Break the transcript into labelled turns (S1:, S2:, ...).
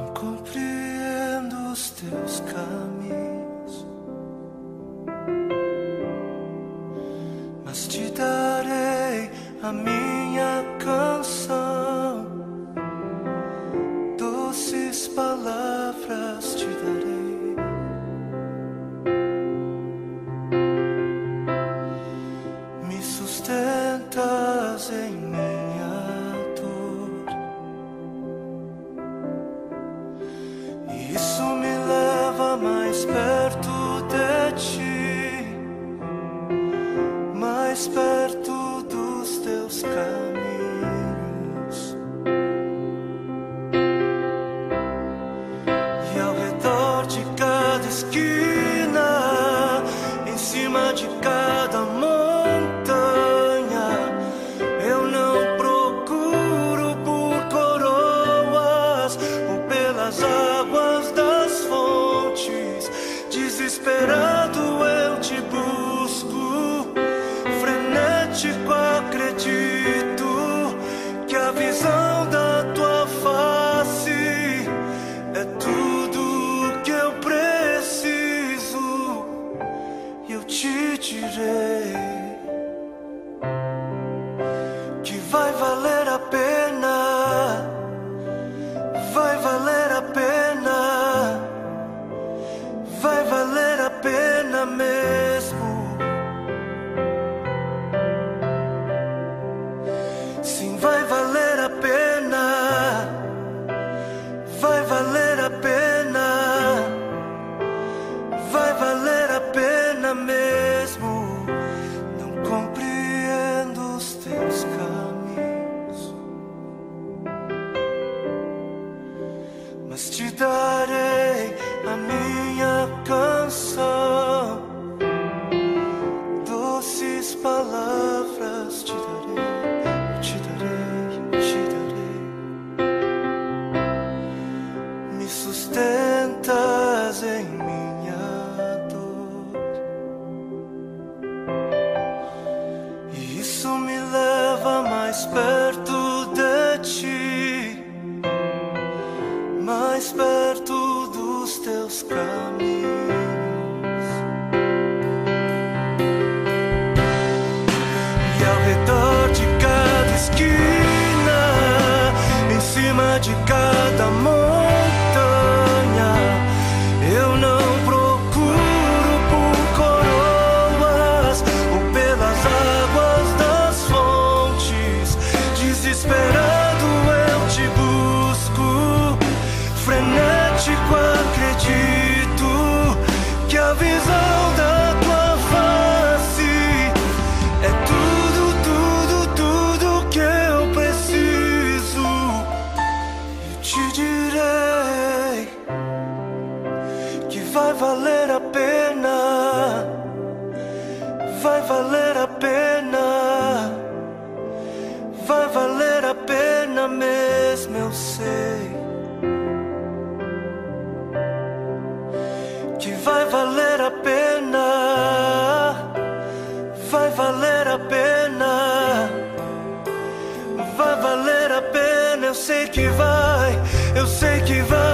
S1: Não compreendo os teus caminhos, mas te darei a minha canção. Doces palavras te darei. Me sustentas em minha dor, e isso me leva mais perto de ti, mais perto dos teus caminhos. E ao redor de cada esquina, em cima de cada montanha, eu não procuro por coroas ou pelas águas das fontes. Desesperado eu te busco, frenético acredito que a visão da tua face é tudo que eu preciso. E eu te direi que vai valer a pena, vai valer a pena, vai valer a pena mesmo. Sim, vai valer a pena, vai valer a pena, vai valer a pena mesmo. Não compreendo os teus caminhos, mas te darei a minha canção. Doces palavras te darei, te darei, te darei. Me sustentas em minha dor, e isso me leva mais perto de ti, mais perto dos teus caminhos. E ao redor de cada esquina, em cima de cada montanha, eu não procuro por coroas ou pelas águas das fontes. Desesperado eu te busco, frenético acredito que a visão da tua face é tudo, tudo, tudo que eu preciso. Eu te direi que vai valer a pena, vai valer a pena, vai valer a pena mesmo, eu sei que vai valer a pena, vai valer a pena, vai valer a pena. Eu sei que vai, eu sei que vai.